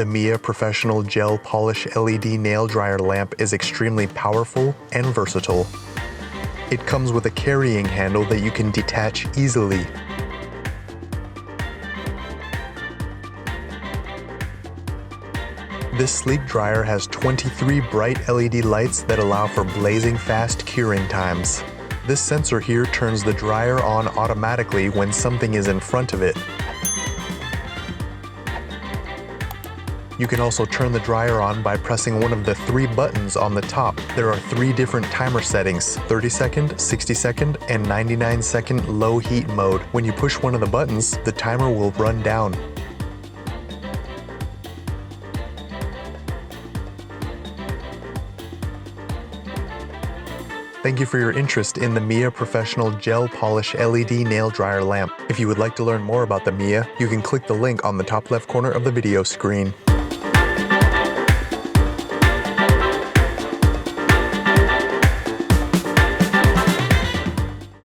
The Mia Professional Gel Polish LED Nail Dryer Lamp is extremely powerful and versatile. It comes with a carrying handle that you can detach easily. This sleek dryer has 23 bright LED lights that allow for blazing fast curing times. This sensor here turns the dryer on automatically when something is in front of it. You can also turn the dryer on by pressing one of the 3 buttons on the top. There are 3 different timer settings: 30-second, 60-second, and 99-second low heat mode. When you push one of the buttons, the timer will run down. Thank you for your interest in the Mia Professional Gel Polish LED Nail Dryer Lamp. If you would like to learn more about the Mia, you can click the link on the top left corner of the video screen.